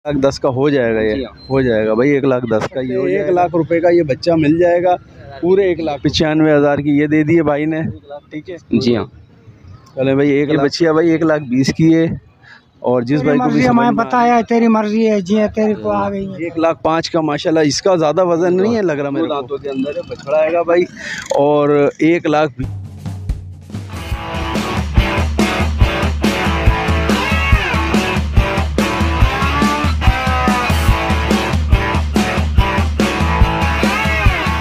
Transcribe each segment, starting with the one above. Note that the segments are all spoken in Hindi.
1,10,000 का हो जाएगा ये, हो जाएगा भाई 1,10,000 का ये, 1,00,000 रुपए का ये बच्चा मिल जाएगा पूरे 1,95,000 की ये दे दिए भाई ने। ठीक है जी हाँ, चले भाई एक बच्चिया भाई 1,20,000 की है। और जिस भाई को भी हमें बताया तेरी मर्जी है जी, तेरी को आ गई 1,05,000 का माशाल्लाह। इसका ज़्यादा वजन नहीं है लग रहा मेरे दांतों के अंदर है, बछड़ा आएगा भाई। और 1,20,000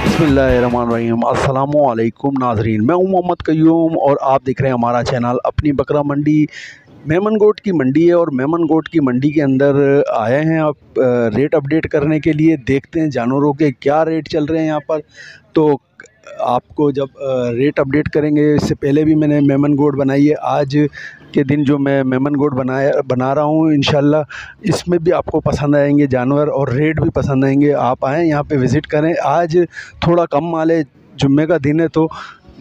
बिस्मिल्लाहिर्रहमानिर्रहीम। अस्सलामुअलैकुम नाज़रीन, मैं हूं मोहम्मद कयूम और आप देख रहे हैं हमारा चैनल अपनी बकरा मंडी। मेमन गोट की मंडी है और मेमन गोट की मंडी के अंदर आए हैं आप रेट अपडेट करने के लिए। देखते हैं जानवरों के क्या रेट चल रहे हैं यहाँ पर। तो आपको जब रेट अपडेट करेंगे, इससे पहले भी मैंने मेमन गोट बनाई है। आज के दिन जो मैं मेमन गोट बना रहा हूँ, इंशाल्लाह इसमें भी आपको पसंद आएंगे जानवर और रेट भी पसंद आएंगे। आप आएँ यहाँ पे विज़िट करें। आज थोड़ा कम माल है, जुम्मे का दिन है तो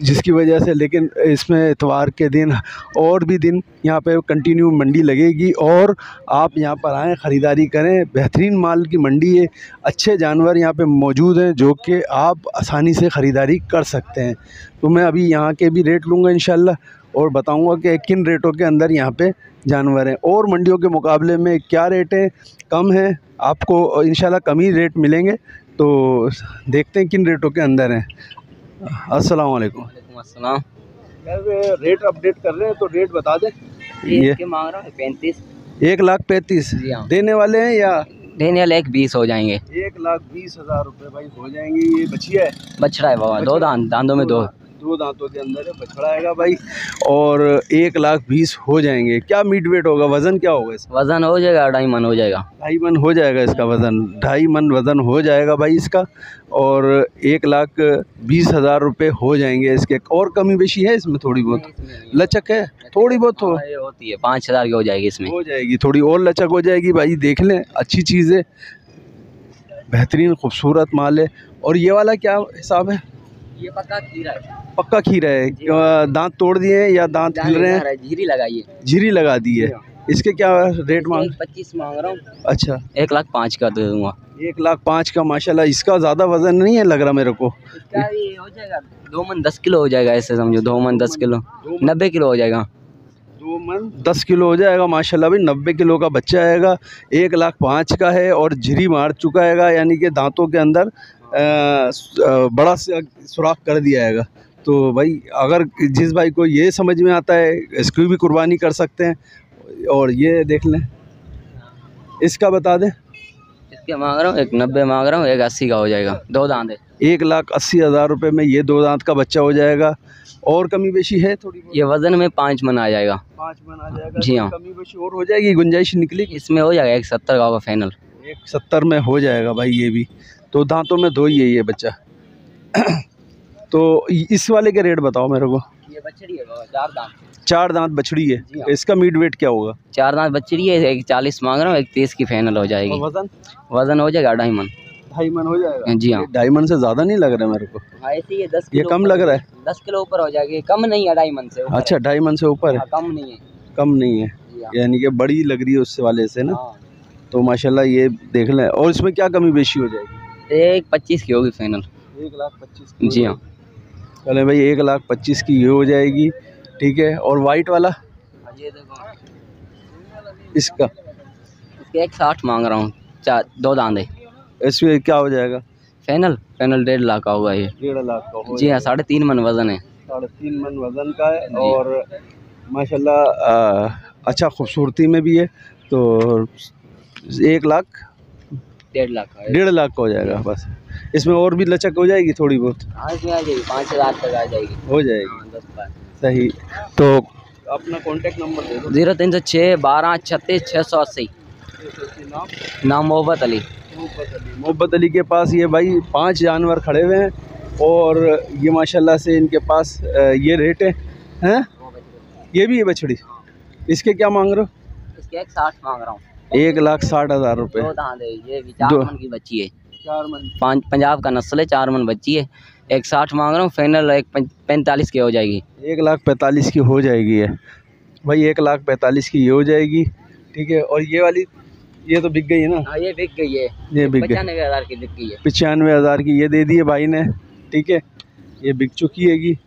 जिसकी वजह से, लेकिन इसमें इतवार के दिन और भी दिन यहाँ पे कंटिन्यू मंडी लगेगी और आप यहाँ पर आएँ, ख़रीदारी करें। बेहतरीन माल की मंडी है, अच्छे जानवर यहाँ पे मौजूद हैं जो कि आप आसानी से ख़रीदारी कर सकते हैं। तो मैं अभी यहाँ के भी रेट लूँगा इंशाल्लाह और बताऊँगा कि किन रेटों के अंदर यहाँ पे जानवर हैं और मंडियों के मुकाबले में क्या रेट हैं, कम हैं। आपको इंशाल्लाह कम ही रेट मिलेंगे। तो देखते हैं किन रेटों के अंदर हैं। अस्सलाम वालेकुम। अस्सलाम। यार रेट अपडेट कर रहे हैं तो रेट बता दें। ये मांग रहा है 35। 1,35,000 देने वाले हैं या देने वाले 1,20,000 हो जाएंगे। 1,20,000 रुपये भाई हो जाएंगे। ये बछिया है, बछड़ा है बाबा, दो दांतों में दो दांतों के अंदर है, बछड़ा आएगा भाई। और 1,20,000 हो जाएंगे। क्या मीट वेट होगा, वज़न क्या होगा इसका? वज़न हो जाएगा 2.5 मन हो जाएगा। 2.5 मन हो जाएगा इसका वज़न, 2.5 मन वज़न हो जाएगा भाई इसका। और 1,20,000 रुपये हो जाएंगे इसके। और कमी बेशी है इसमें, थोड़ी बहुत लचक है, थोड़ी बहुत होती है। 5,000 की हो जाएगी, इसमें हो जाएगी, थोड़ी और लचक हो जाएगी भाई। देख लें, अच्छी चीज़ है, बेहतरीन खूबसूरत माल है। और ये वाला क्या हिसाब है? ये पक्का खीरा है। पक्का खीरा है। दांत तोड़ दिए हैं या दांत हिल रहे हैं? झीरी लगाइए, झीरी लगा दी है। इसके क्या रेट मांग? 25 मांग रहा हूँ। अच्छा, 1,05,000 का दे दूँगा। 1,05,000 का माशाल्लाह। इसका ज़्यादा वज़न नहीं है लग रहा मेरे को। इसका ये हो जाएगा 2 मन 10 किलो हो जाएगा, ऐसे समझो 2 मन 10 किलो, 90 किलो हो जाएगा। 2 मन 10 किलो हो जाएगा माशाल्लाह भाई। 90 किलो का बच्चा आएगा। 1,05,000 का है और झिरी मार चुका है, यानी कि दांतों के अंदर बड़ा सुराख कर दिया है। तो भाई अगर जिस भाई को ये समझ में आता है, इसकी भी कुर्बानी कर सकते हैं। और ये देख लें, इसका बता दें। इसके मांग रहा हूँ 1,90 मांग रहा हूँ, 1,80 का हो जाएगा। 2 दांत है। 1,80,000 रुपये में ये 2 दांत का बच्चा हो जाएगा। और कमी बेशी है थोड़ी? ये वज़न में 5 मन आ जाएगा। 5 मन आ जाएगा जी हाँ। कमी बेशी और हो जाएगी, गुंजाइश निकलेगी इसमें, हो जाएगा 1,70 का होगा फाइनल। 1,70 में हो जाएगा भाई। ये भी तो दांतों में 2 ही है ये बच्चा। तो इस वाले के रेट बताओ मेरे को। ये बछड़ी है बाबा, 4 दांत। 4 दांत बछड़ी है। हाँ। इसका मीट वेट क्या होगा? 4 दांत बछड़ी है, 1,40 मांग रहा हूँ, 1,30 की फाइनल हो जाएगी। वज़न हो जाएगा 2.5 मन। 2.5 मन हो जाएगा जी हाँ। 2.5 मन से ज़्यादा नहीं लग रहा मेरे को। ऐसे ही 10 ये कम लग रहा है। 10 किलो ऊपर हो जाएगी, कम नहीं है 2.5 मन से। अच्छा, 2.5 मन से ऊपर है। कम नहीं है, कम नहीं है, यानी कि बड़ी लग रही है उससे वाले से ना। तो माशाल्लाह ये देख लें। और इसमें क्या कमी बेशी हो जाएगी? 1,25 की होगी फाइनल। 1,25,000 जी हाँ। चले भाई 1,25,000 की ये हो जाएगी। ठीक है। और वाइट वाला ये देखो, इसका 1,60 मांग रहा हूँ, 2 दांत है। इसमें क्या हो जाएगा फाइनल? 1.5 लाख का होगा ये। 1.5 लाख का हो। जी हाँ, 3.5 मन वज़न है। 3.5 मन वज़न का है और माशाल्लाह अच्छा खूबसूरती में भी है। तो 1 लाख 1.5 लाख का, 1.5 लाख का हो जाएगा बस। इसमें और भी लचक हो जाएगी थोड़ी बहुत? हाँ, इसमें आ जाएगी 5,000 तक आ जाएगी। हो जाएगी। 10 सही। तो अपना कॉन्टेक्ट नंबर दे दो। 0306 12 36 680। नाम मोहब्बत अली। मोहब्बत अली के पास ये भाई 5 जानवर खड़े हुए हैं और ये माशाल्लाह से इनके पास ये रेट हैं। ये भी है बछड़ी। इसके क्या मांग रहे हो? इसके 1,60 मांग रहा हूँ। 1,60,000 रुपये। 2 दांत है, ये 4 मन की बच्ची है। 4 मन पंजाब का नस्ल है, 4 मन बच्ची है। 1,60 मांग रहा हूँ, फाइनल 1,45 की हो जाएगी। 1,45,000 की हो जाएगी है भाई। 1,45,000 की ये हो जाएगी। ठीक है। और ये वाली ये तो बिक गई है ना? हाँ ये बिक गई है, ये बिक गई, 95,000 की बिक गई है। 95,000 की ये दे दी है भाई ने, ठीक है, ये बिक चुकी हैगी।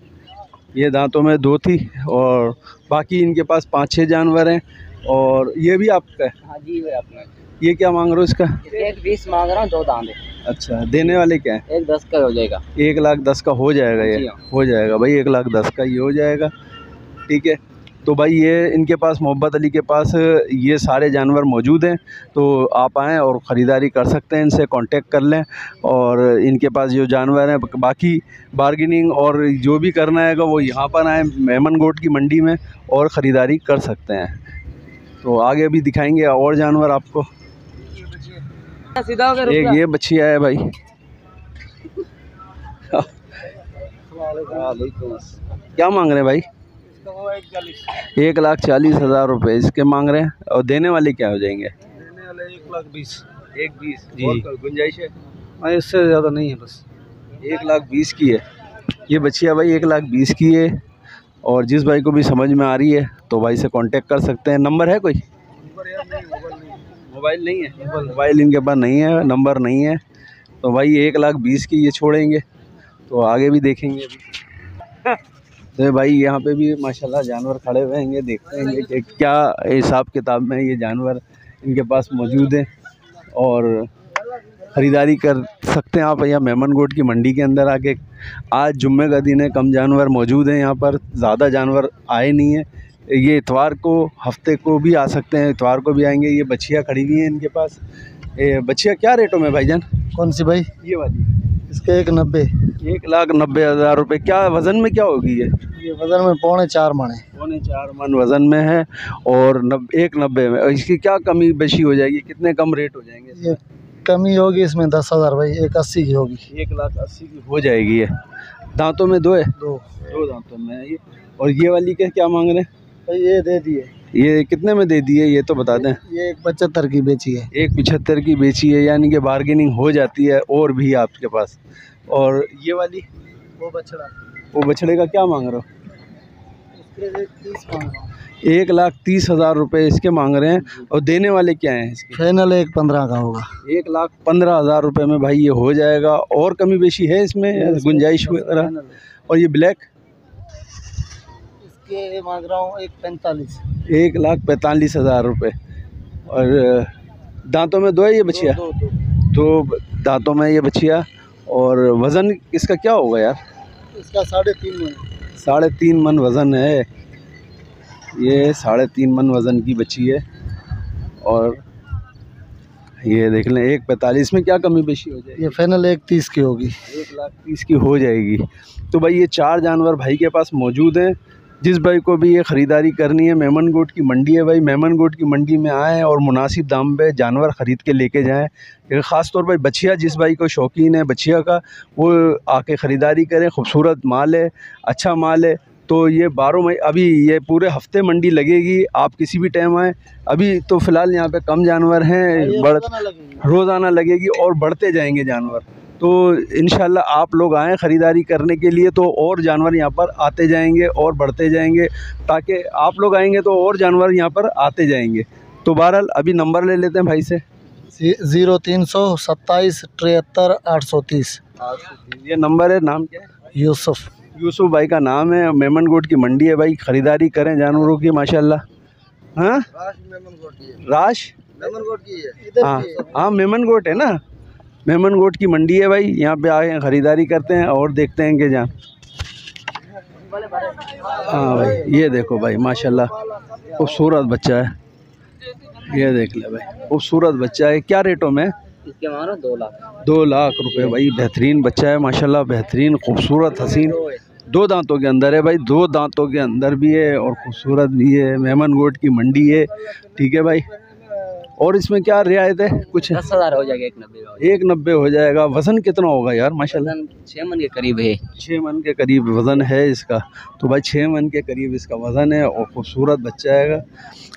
ये दांतों में 2 थी और बाकी इनके पास 5-6 जानवर हैं। और ये भी आपका है? हाँ जी ये अपना। ये क्या मांग रहे हो इसका? एक 20 मांग रहा हूँ, 2 दांत है। अच्छा, देने वाले क्या है? एक 10 का हो जाएगा। 1,10,000 का हो जाएगा ये? जी हाँ। हो जाएगा भाई, 1,10,000 का ये हो जाएगा, ठीक है। तो भाई ये इनके पास, मोहब्बत अली के पास ये सारे जानवर मौजूद हैं, तो आप आएँ और ख़रीदारी कर सकते हैं, इनसे कांटेक्ट कर लें। और इनके पास जो जानवर हैं, बाकी बार्गेनिंग और जो भी करना है वो यहाँ पर आएँ मेमन गोट की मंडी में और ख़रीदारी कर सकते हैं। तो आगे भी दिखाएंगे और जानवर आपको। सीधा होकर एक ये बच्चिया है भाई। क्या मांग रहे हैं भाई? 1,40,000 रुपये इसके मांग रहे हैं। और देने वाले क्या हो जाएंगे? देने वाले 1,20,000। 1,20,000 जी। और कोई गुंजाइश है? हाँ, इससे ज़्यादा नहीं है, बस 1,20,000 की है ये बच्चिया भाई, 1,20,000 की है। और जिस भाई को भी समझ में आ रही है तो भाई से कांटेक्ट कर सकते हैं। नंबर है कोई? मोबाइल नहीं है, मोबाइल इनके पास नहीं है, नंबर नहीं है। तो भाई 1,20,000 की ये छोड़ेंगे, तो आगे भी देखेंगे अभी। तो भाई यहाँ पे भी माशाल्लाह जानवर खड़े हुए हैं, देखते हैं कि क्या हिसाब किताब में ये जानवर इनके पास मौजूद हैं और ख़रीदारी कर सकते हैं आप यहाँ मेमन गोट की मंडी के अंदर आके। आज जुम्मे का दिन है, कम जानवर मौजूद हैं यहाँ पर, ज़्यादा जानवर आए नहीं हैं। ये इतवार को, हफ्ते को भी आ सकते हैं, इतवार को भी आएंगे। ये बच्चियाँ खड़ी हुई हैं इनके पास। ये बच्चियाँ क्या रेटों में भाईजान? कौन सी भाई? ये वाली इसके 1,90,000। 1,90,000 रुपये। क्या वज़न में क्या होगी ये वज़न में 4.25 मन है। 4.25 मन वज़न में है और 1,90,000 में। इसकी क्या कमी बेशी हो जाएगी? कितने कम रेट हो जाएंगे? ये कमी होगी इसमें 10,000 भाई, 1,80 की होगी। 1,80,000 की हो जाएगी ये। दांतों में 2 है? 2 दांतों में है ये। और ये वाली के क्या मांग रहे हैं भाई? ये दे दिए। ये कितने में दे दिए ये तो बता दें। ये 1,75 की बेची है। 1,75 की बेची है, यानी कि बार्गेनिंग हो जाती है और भी आपके पास। और ये वाली वो बछड़ा, वो बछड़े का क्या मांग रहे हो? इसके 1,30 मांग रहा हूँ। 1,30,000 रुपये इसके मांग रहे हैं। और देने वाले क्या हैं इसके? फाइनल 1,15 का होगा। 1,15,000 रुपये में भाई ये हो जाएगा। और कमी बेशी है इसमें, गुंजाइश वगैरह? और ये ब्लैक इसके मांग रहा हूँ 1,45। 1,45,000 रुपये। और दांतों में 2 है ये बच्चिया? दो दांतों में ये बच्चिया। और वज़न इसका क्या होगा यार? इसका 3.5 मन। 3.5 मन वज़न है ये, 3.5 मन वज़न की बच्ची है। और ये देख लें 1,45 में क्या कमी बेशी हो जाएगी? ये फाइनल 1,30 की होगी। 1,30,000 की हो जाएगी। तो भाई ये 4 जानवर भाई के पास मौजूद हैं। जिस भाई को भी ये ख़रीदारी करनी है, मेमन गोट की मंडी है भाई, मेमन गोट की मंडी में आएँ और मुनासिब दाम पे जानवर ख़रीद के लेके जाएँ। ख़ास तौर पर बच्चिया, जिस भाई को शौकीन है बच्चिया का, वो आके ख़रीदारी करें। खूबसूरत माल है, अच्छा माल है। तो ये 12 मई, अभी ये पूरे हफ्ते मंडी लगेगी, आप किसी भी टाइम आएँ। अभी तो फ़िलहाल यहाँ पे कम जानवर हैं, रोज़ाना लगेगी और बढ़ते जाएंगे जानवर। तो इंशाल्लाह आप लोग आएँ ख़रीदारी करने के लिए, तो और जानवर यहाँ पर आते जाएंगे और बढ़ते जाएंगे, ताकि आप लोग आएंगे तो और जानवर यहाँ पर आते जाएंगे। तो बहरहाल अभी नंबर ले लेते हैं भाई से। 0327 73 830। ये नंबर है। नाम क्या है? यूसुफ। यूसुफ भाई का नाम है। मेमन गोट की मंडी है भाई, ख़रीदारी करें जानवरों की माशाल्लाह। हाँ, राश मेमन गोट की है। हाँ हाँ, मेमन गोट है ना, मेमन गोट की मंडी है भाई। यहाँ पे आए ख़रीदारी करते हैं और देखते हैं कि जान। हाँ भाई, ये देखो भाई माशाल्लाह खूबसूरत बच्चा है। ये देख ले भाई, खूबसूरत बच्चा है। क्या रेटों में? इसके मानो 2 लाख। 2 लाख रुपए भाई। बेहतरीन बच्चा है माशाल्लाह, बेहतरीन, खूबसूरत, हसीन। 2 दांतों के अंदर है भाई, 2 दांतों के अंदर भी है और खूबसूरत भी है। मेमन गोट की मंडी है, ठीक है भाई। और इसमें क्या रियायत है? कुछ 10,000 हो जाएगा। 1,90,000। 1,90,000 हो जाएगा। वज़न कितना होगा यार माशाल्लाह? 6 मन के करीब है। 6 मन के करीब वज़न है इसका। तो भाई 6 मन के करीब इसका वज़न है और खूबसूरत बच्चा है।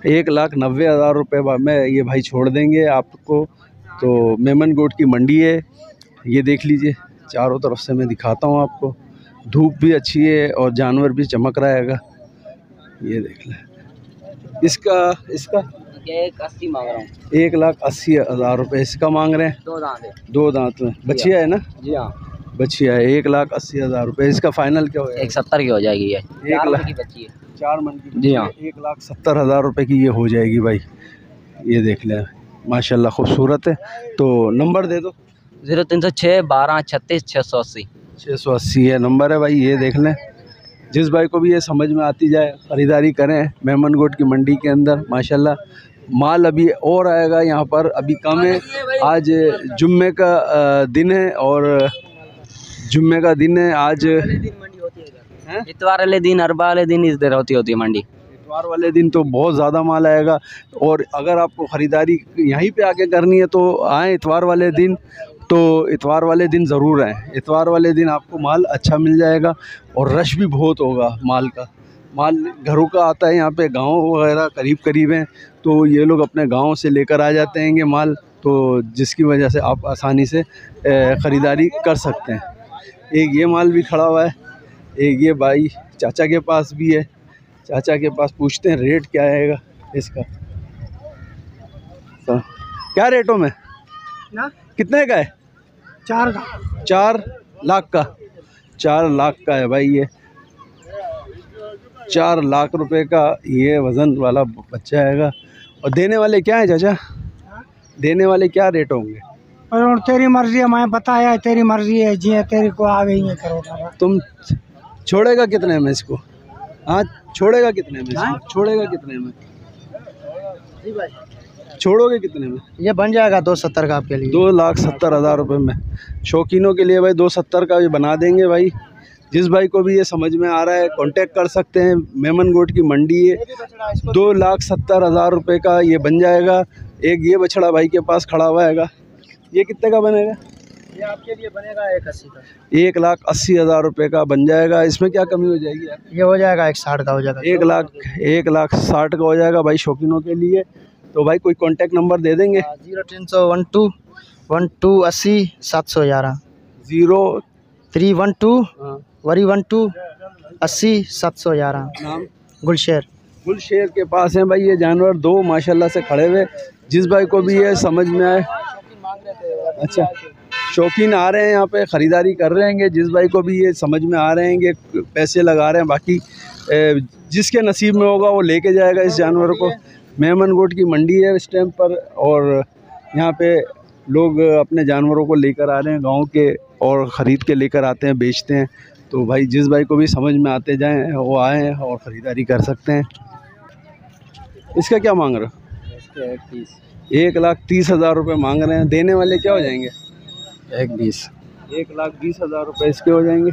1,90,000 रुपये में ये भाई छोड़ देंगे आपको। तो मेमन गोट की मंडी है, ये देख लीजिए। चारों तरफ से मैं दिखाता हूँ आपको। धूप भी अच्छी है और जानवर भी चमक रहा हैगा। ये देख लें। इसका ये 180 मांग रहा हूँ। 1,80,000 रुपये इसका मांग रहे हैं। 2 दांत है। 2 दांत में बछिया है ना? जी हाँ, बछिया है। 1,80,000 रुपये इसका फाइनल क्या होगा? 170 की हो जाएगी ये। 1 लाख की बच्ची है। 4 मन की। जी हाँ। 1,70,000 रुपये की ये हो जाएगी भाई। ये देख लें, माशाल्लाह खूबसूरत है। तो नंबर दे दो। 0306 12 36 680। 680 है नंबर है भाई। ये देख लें, जिस भाई को भी ये समझ में आती जाए ख़रीदारी करें मेमन गोट की मंडी के अंदर। माशाल्लाह माल अभी और आएगा यहाँ पर, अभी कम है। आज जुम्मे का दिन है और जुम्मे का दिन है आज। इतवार वाले दिन, अरबा वाले दिन इधर होती है मंडी। इतवार वाले दिन तो बहुत ज़्यादा माल आएगा, और अगर आपको ख़रीदारी यहीं पे आके करनी है तो आएँ इतवार वाले दिन। तो इतवार वाले दिन ज़रूर आएँ। इतवार वाले दिन आपको माल अच्छा मिल जाएगा और रश भी बहुत होगा माल का। माल घरों का आता है यहाँ पे, गांव वगैरह करीब करीब हैं, तो ये लोग अपने गांव से लेकर आ जाते हैं ये माल, तो जिसकी वजह से आप आसानी से ख़रीदारी कर सकते हैं। एक ये माल भी खड़ा हुआ है, एक ये भाई चाचा के पास भी है। चाचा के पास पूछते हैं रेट क्या आएगा इसका। तो क्या रेटों में ना? कितने का है? 4 का। 4 लाख का। 4 लाख का है भाई ये। 4 लाख रुपए का ये वज़न वाला बच्चा आएगा। और देने वाले क्या है चाचा? देने वाले क्या रेट होंगे? और तेरी मर्जी है, मैं बताया तेरी मर्जी है जी, तेरी को आ गई है करो। तुम छोड़ेगा कितने में इसको? हाँ छोड़ेगा कितने में इसको? छोड़ेगा कितने में? छोड़ोगे कितने में? ये बन जाएगा 270 का आपके लिए। 2,70,000 रुपये में शौकीनों के लिए भाई 270 का ये बना देंगे भाई। जिस भाई को भी ये समझ में आ रहा है कांटेक्ट कर सकते हैं। मेमन गोट की मंडी है। 2,70,000 रुपये का ये बन जाएगा। एक ये बछड़ा भाई के पास खड़ा हुआ हैगा, ये कितने का बनेगा? ये आपके लिए बनेगा 180 का। 1,80,000 रुपये का बन जाएगा। इसमें क्या कमी हो जाएगी यार? ये हो जाएगा 160 का हो जाएगा। 1,60,000 का हो जाएगा भाई शौकीनों के लिए। तो भाई कोई कांटेक्ट नंबर दे देंगे? 0312 1280 711 0312 12 80 711। नाम? गुलशेर। गुलशेर के पास हैं भाई ये जानवर दो माशाल्लाह से खड़े हुए। जिस भाई को भी ये समझ में आए। अच्छा, शौकीन आ रहे हैं यहाँ पे ख़रीदारी कर रहे हैं। जिस भाई को भी ये समझ में आ रहे हैं, पैसे लगा रहे हैं, बाकी जिसके नसीब में होगा वो लेके जाएगा इस जानवर को। मेमन गोट की मंडी है इस टाइम पर, और यहाँ पे लोग अपने जानवरों को लेकर आ रहे हैं गांव के, और ख़रीद के लेकर आते हैं, बेचते हैं। तो भाई जिस भाई को भी समझ में आते जाएं वो आएँ और ख़रीदारी कर सकते हैं। इसका क्या मांग रहे हो? 1,30,000 रुपये मांग रहे हैं। देने वाले क्या हो जाएंगे? 120। 1,20,000 रुपये इसके हो जाएंगे।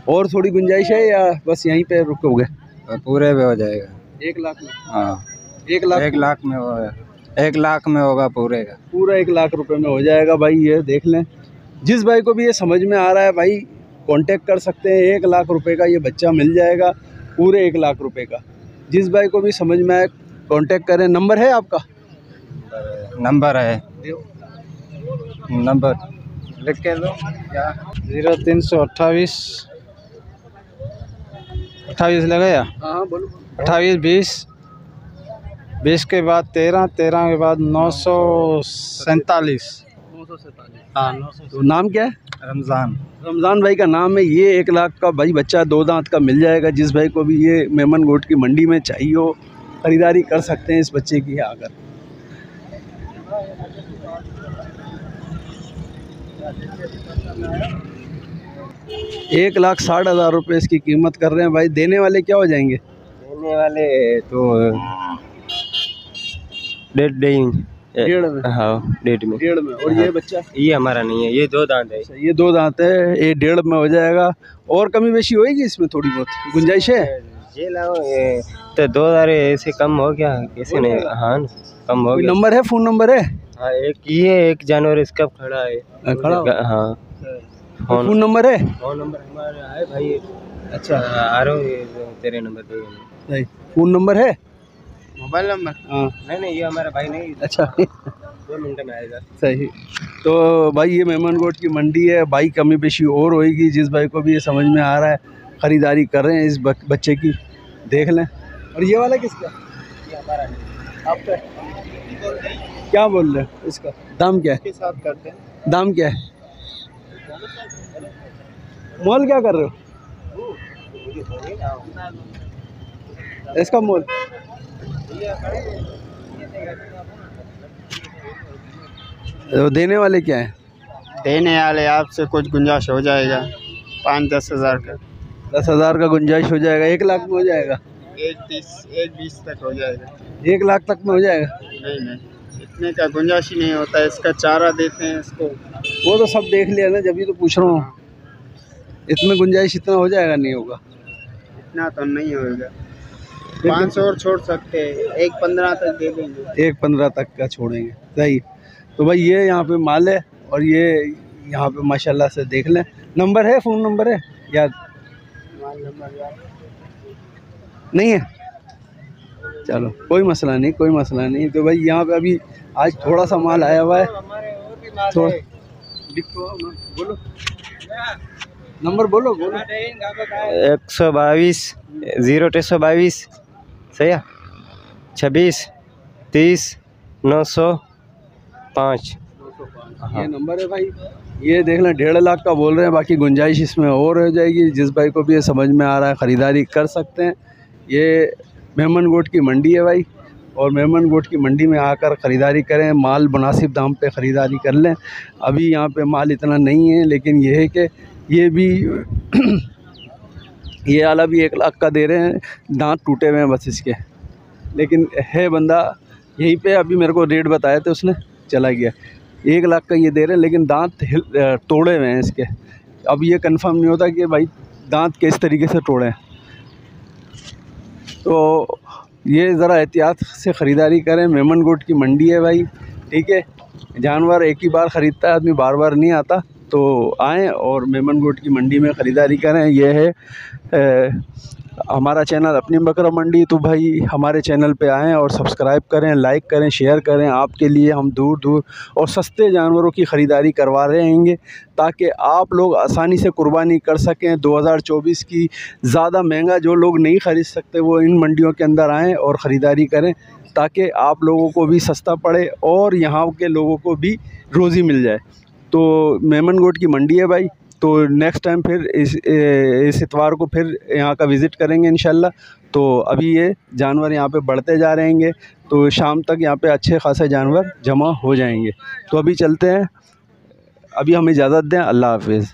और थोड़ी गुंजाइश है या बस यहीं पे रुकोगे? पूरे में हो जाएगा 1 लाख में? हाँ 1 लाख? 1 लाख में होगा। 1 लाख में होगा पूरे का। पूरा 1 लाख रुपए में हो जाएगा भाई। ये देख लें, जिस भाई को भी ये समझ में आ रहा है भाई कांटेक्ट कर सकते हैं। 1 लाख रुपए का ये बच्चा मिल जाएगा, पूरे 1 लाख रुपए का। जिस भाई को भी समझ में आए कांटेक्ट करें। नंबर है आपका? नंबर है, नंबर लिख के दो क्या? 0328 28 लगाया। हाँ बोलो। 28 20 के बाद 13 के बाद 947। हाँ 900। तो नाम क्या है? रमज़ान। रमज़ान भाई का नाम है। ये 1 लाख का भाई बच्चा 2 दांत का मिल जाएगा। जिस भाई को भी ये मेमन गोट की मंडी में चाहिए हो, ख़रीदारी कर सकते हैं इस बच्चे की आकर। ₹1,60,000 रुपये इसकी कीमत कर रहे हैं भाई। देने वाले क्या हो जाएंगे? देने वाले तो 1.5 में। हाँ 1.5 में। और ये बच्चा? ये हमारा नहीं है, ये 2 दांत है। ये 2 दांत है, ये 1.5 में हो जाएगा। और कमी बेशी होएगी इसमें? थोड़ी बहुत गुंजाइश है? ये लाओ ये तो 2,000 ऐसे कम हो गया कैसे? नहीं हाँ कम हो गया। नंबर है? फ़ोन नंबर है? हाँ एक ये एक जानवर इसका खड़ा है। खड़ा? हाँ फ़ोन नंबर है? फ़ोन नंबर हमारा है भाई। अच्छा आ रहा हूँ तेरे नंबर पे। सही। फ़ोन नंबर है? Mobile number? हाँ नहीं ये हमारा भाई नहीं। अच्छा 2 मिनट में आएगा। सही। तो भाई ये मेमन गोट की मंडी है भाई, कमी बेशी और होएगी। जिस भाई को भी ये समझ में आ रहा है ख़रीदारी कर रहे हैं इस बच्चे की, देख लें। और ये वाला किसका? ये हमारा नहीं। आपका क्या बोल रहे हो इसका दाम क्या है? के साथ करते हैं। दाम क्या है? मोल क्या कर रहे हो इसका मोल? तो देने वाले क्या है? देने वाले आपसे कुछ गुंजाइश हो जाएगा 5-10 हज़ार का। 10,000 का गुंजाइश हो जाएगा? 1 लाख में हो जाएगा? 1-20 तक हो जाएगा। 1 लाख तक में हो जाएगा? नहीं, इतने का गुंजाइश ही नहीं होता है। इसका चारा देते हैं इसको। वो तो सब देख लिया ना, जब भी तो पूछ रहा हूँ। इसमें गुंजाइश इतना हो जाएगा? नहीं होगा इतना तो नहीं होगा। 500 और छोड़ सकते हैं, 1.15 तक दे देंगे। 1.15 तक का छोड़ेंगे। सही। तो भाई ये यहाँ पे माल है और ये यहाँ पे माशाल्लाह से देख लें। नंबर है, फ़ोन नंबर है याद? नहीं है? चलो कोई मसला नहीं, कोई मसला नहीं। तो भाई यहाँ पे अभी आज थोड़ा सा माल आया हुआ है। थोड़ा बोलो, नंबर बोलो। 122 0322 सही है 26 30 905। ये नंबर है भाई। ये देख लें 1.5 लाख का बोल रहे हैं, बाकी गुंजाइश इसमें और हो जाएगी। जिस भाई को भी ये समझ में आ रहा है ख़रीदारी कर सकते हैं। ये मेमन गोट की मंडी है भाई, और मेमन गोट की मंडी में आकर ख़रीदारी करें, माल मुनासिब दाम पे ख़रीदारी कर लें। अभी यहाँ पे माल इतना नहीं है, लेकिन ये है कि ये भी ये वाला भी 1 लाख का दे रहे हैं। दांत टूटे हुए हैं बस इसके, लेकिन है बंदा यहीं पे। अभी मेरे को रेट बताया थे उसने, चला गया। 1 लाख का ये दे रहे हैं, लेकिन दांत तोड़े हुए हैं इसके। अब ये कंफर्म नहीं होता कि भाई दांत किस तरीके से तोड़े हैं। तो ये ज़रा एहतियात से ख़रीदारी करें। मेमन गोट की मंडी है भाई, ठीक है। जानवर एक ही बार ख़रीदता है आदमी, बार बार नहीं आता। तो आएँ और मेमन गोट की मंडी में ख़रीदारी करें। ये है हमारा चैनल अपनी बकरा मंडी। तो भाई हमारे चैनल पे आएँ और सब्सक्राइब करें, लाइक करें, शेयर करें। आपके लिए हम दूर दूर और सस्ते जानवरों की ख़रीदारी करवा रहे रहेंगे, ताकि आप लोग आसानी से कुर्बानी कर सकें। 2024 की ज़्यादा महंगा जो लोग नहीं ख़रीद सकते वो इन मंडियों के अंदर आएँ और ख़रीदारी करें, ताकि आप लोगों को भी सस्ता पड़े और यहाँ के लोगों को भी रोज़ी मिल जाए। तो मेमन गोट की मंडी है भाई। तो नेक्स्ट टाइम फिर इस इतवार को फिर यहाँ का विज़िट करेंगे इंशाल्लाह। तो अभी ये जानवर यहाँ पे बढ़ते जा रहेंगे, तो शाम तक यहाँ पे अच्छे खासे जानवर जमा हो जाएंगे। तो अभी चलते हैं, अभी हमें इजाज़त दें। अल्लाह हाफिज़।